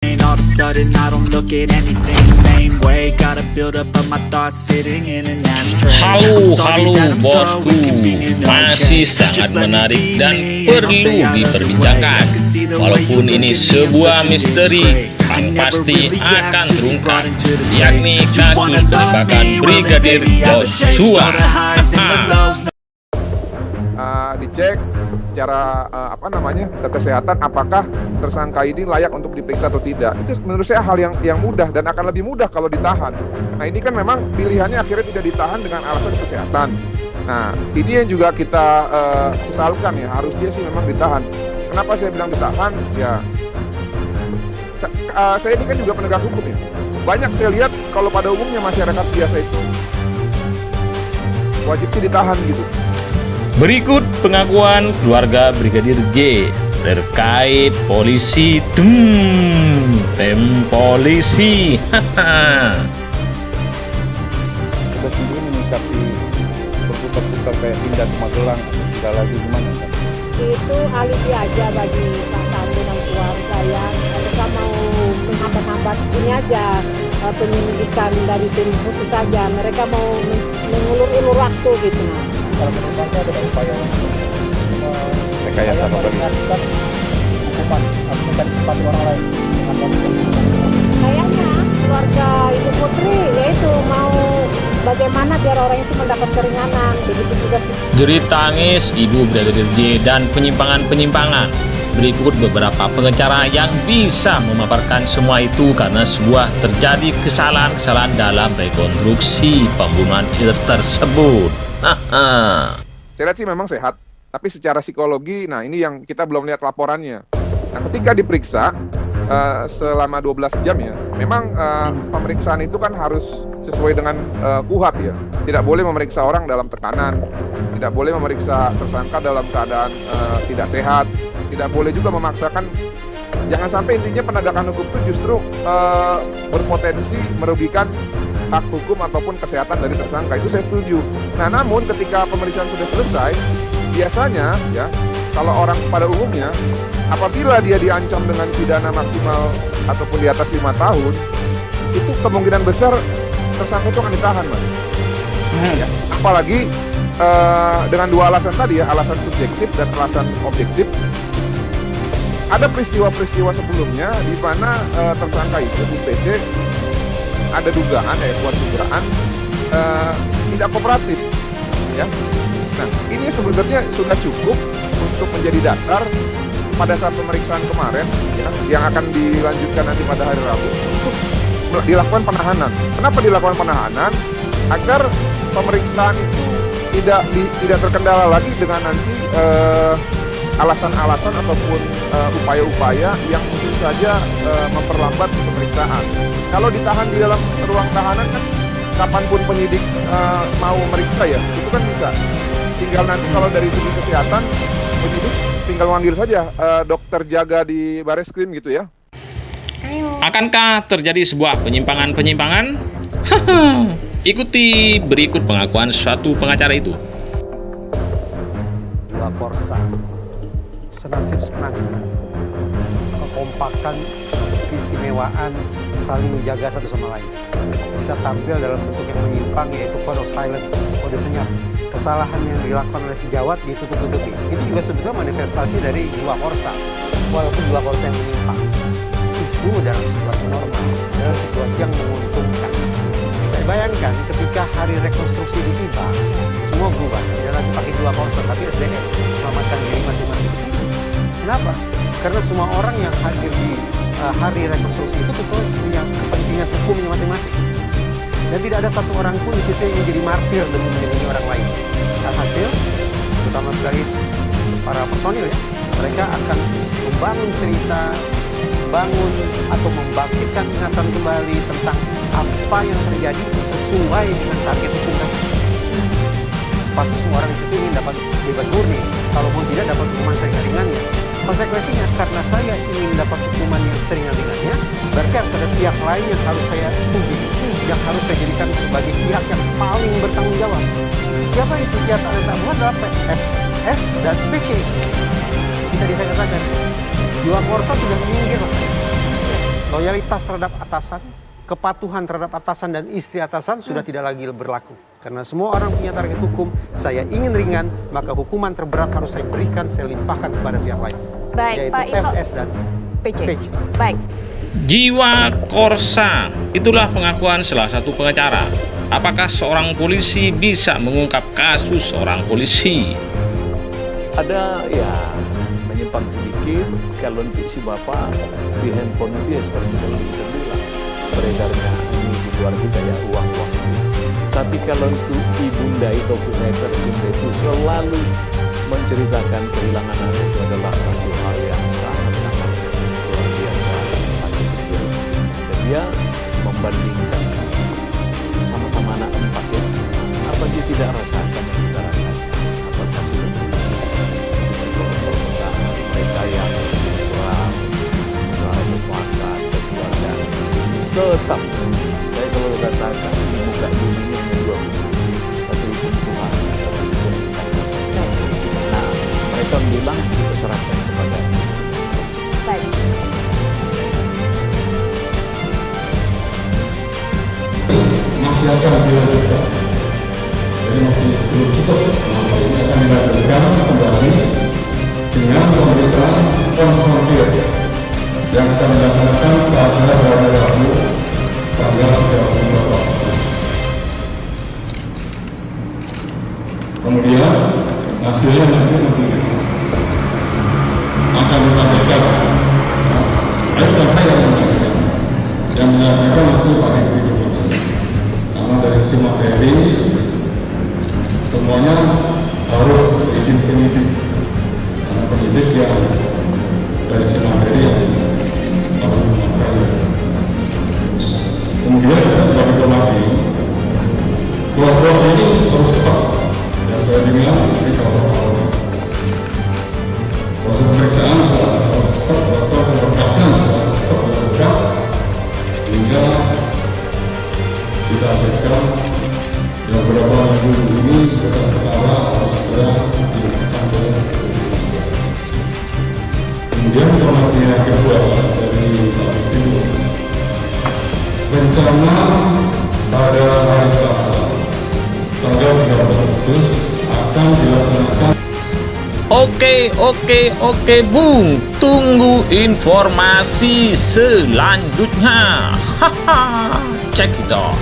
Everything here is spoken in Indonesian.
All of a sudden I don't look at anything the same way. Gotta build up of my thoughts sitting in an ashtray. Halo, I'm sorry halo that I'm so bosku, inconvenient, masih okay? sangat Just let me menarik be dan me, and I'll perlu stay out of the way. diperbincangkan. I can see the way Walaupun you ini look at me, I'm sebuah such a misteri disgrace. I yang never pasti really akan asked to be terungkap, brought into this yakni place. You kasus wanna love penembakan me? Well, then, Brigadir baby, I've chased Joshua. all the highs and the lows. Dicek secara kesehatan apakah tersangka ini layak untuk diperiksa atau tidak. Itu menurut saya hal yang mudah dan akan lebih mudah kalau ditahan. Nah, ini kan memang pilihannya akhirnya tidak ditahan dengan alasan kesehatan. Nah, ini yang juga kita sesalkan ya, harusnya sih memang ditahan. Kenapa saya bilang ditahan? Ya, saya ini kan juga penegak hukum ya. Banyak saya lihat kalau pada umumnya masyarakat biasa itu wajibnya ditahan gitu. Berikut pengakuan keluarga Brigadir J terkait polisi. Polisi. Kita sendiri menyikapi berputar-putar kayak pindah ke Magelang, tidak lagi gimana kan? Itu alibi aja bagi Pak Sambo dan keluarga ya. Mereka mau menghambat-hambat ini aja penyelidikan dari tim khusus saja. Mereka mau mengulur-ulur waktu gitu. Kalau menurut Anda ada upaya untuk Rekayasa meringankan hukuman atau mencari orang lain dengan Kayaknya keluarga Ibu Putri yaitu mau bagaimana biar orang itu mendapat keringanan. Begitu juga Jerit tangis Ibu Brigadir J dan penyimpangan-penyimpangan. Berikut beberapa pengacara yang bisa memaparkan semua itu karena sebuah terjadi kesalahan-kesalahan dalam rekonstruksi pembunuhan tersebut. Saya lihat sih memang sehat, tapi secara psikologi, nah ini yang kita belum lihat laporannya. Nah, ketika diperiksa selama 12 jam ya, memang pemeriksaan itu kan harus sesuai dengan KUHP ya. Tidak boleh memeriksa orang dalam tekanan, tidak boleh memeriksa tersangka dalam keadaan tidak sehat, tidak boleh juga memaksakan. Jangan sampai intinya penegakan hukum itu justru berpotensi merugikan hak hukum ataupun kesehatan dari tersangka. Itu saya setuju. Nah, namun ketika pemeriksaan sudah selesai, biasanya ya, kalau orang pada umumnya apabila dia diancam dengan pidana maksimal ataupun di atas 5 tahun, itu kemungkinan besar tersangka itu akan ditahan, Mas. Ya, apalagi dengan dua alasan tadi ya, alasan subjektif dan alasan objektif. Ada peristiwa-peristiwa sebelumnya di mana tersangka itu di PC ada dugaan, kuat dugaan tidak kooperatif, ya. Nah, ini sebenarnya sudah cukup untuk menjadi dasar pada saat pemeriksaan kemarin, ya, yang akan dilanjutkan nanti pada hari Rabu untuk dilakukan penahanan. Kenapa dilakukan penahanan? Agar pemeriksaan itu tidak terkendala lagi dengan nanti alasan-alasan ataupun upaya-upaya yang mungkin saja memperlambat pemeriksaan. Kalau ditahan di dalam ruang tahanan kan kapanpun penyidik mau meriksa ya, itu kan bisa. Tinggal nanti kalau dari segi kesehatan, penyidik tinggal manggil saja dokter jaga di Bareskrim gitu ya. Akankah terjadi sebuah penyimpangan-penyimpangan? Ikuti berikut pengakuan suatu pengacara itu. dua korsa senasib sepenangnya, kekompakan, keistimewaan, saling menjaga satu sama lain, bisa tampil dalam bentuk yang menyimpang, yaitu code of silence, kode senyap. Kesalahan yang dilakukan oleh sejawat ditutup-tutupi. Itu juga sebetulnya manifestasi dari jiwa korsa, walaupun jiwa korsa yang menyimpang. Itu dalam situasi normal, dalam situasi yang menguntungkan. Saya bayangkan ketika hari rekonstruksi tiba, semua berubah, tidak lagi pakai jiwa korsa, tapi SDM, selamatkan diri masing-masing. Kenapa? Karena semua orang yang hadir di hari rekonstruksi itu tentu punya kepentingan hukumnya masing-masing. Dan tidak ada satu orang pun di situ yang jadi martir demi melindungi orang lain. Hasil, terutama sekali para personil ya, mereka akan membangun cerita, membangun atau membangkitkan ingatan kembali tentang apa yang terjadi sesuai dengan target hukum. Pasti semua orang di situ ingin dapat bebas murni, kalaupun tidak dapat hukuman seringan-ringannya. Konsekuensinya, karena saya ingin dapat hukuman yang seringan-ringannya, berarti ada pihak lain yang harus saya puji, yang harus saya jadikan sebagai pihak yang paling bertanggung jawab. Siapa itu? Pihak yang tak buat adalah PFS dan PC. Bisa saya katakan, jiwa korsa sudah minggir. Loyalitas terhadap atasan, kepatuhan terhadap atasan dan istri atasan sudah tidak lagi berlaku. Karena semua orang punya target hukum, saya ingin ringan, maka hukuman terberat harus saya berikan, saya limpahkan kepada pihak lain. Baik, yaitu Pak Ito. FS dan PC. PC. Baik. Jiwa korsa, itulah pengakuan salah satu pengacara. Apakah seorang polisi bisa mengungkap kasus seorang polisi? Ada ya menyimpang sedikit. Kalau untuk si bapak di handphone itu ya seperti selalu kita bilang beredarnya ini di luar kita ya uang-uang. Tapi kalau untuk ibunda itu saya tercinta itu selalu menceritakan kehilangan anak itu adalah satu hal yang sangat-sangat luar biasa. Dan dia membandingkan sama-sama anak 4 ya. Apa dia tidak rasakan yang kita rasakan? Apakah sudah mereka yang kurang bermanfaat keluarga tetap saya selalu katakan di muka bumi ini hanya 2 satu hukum Tuhan satu hukum kita. Nah mereka bilang kita serahkan kepada Baik. Masih akan dilanjutkan. Jadi masih belum cukup. Ini akan dilanjutkan kembali dengan pemeriksaan konfrontir yang akan dilaksanakan pada hari Rabu tanggal 30 Oktober. Kemudian hasilnya nanti akan disampaikan. Bukan saya yang menyampaikan langsung Pak Hedi. Karena dari sisi materi semuanya harus izin penyidik. Karena penyidik yang dari sisi materi yang harus menguasai. Kemudian sebagai informasi, proses ini harus cepat. Dan saya bilang ini kalau proses pemeriksaan adalah cepat atau pemeriksaan cepat dilakukan hingga kita hasilkan yang beberapa minggu ini kita perkara harus segera dilakukan oleh kemudian informasi yang kedua dari itu rencana pada hari Selasa tanggal 13 Agustus akan dilaksanakan. Oke Bung, tunggu informasi selanjutnya. Haha, check it out.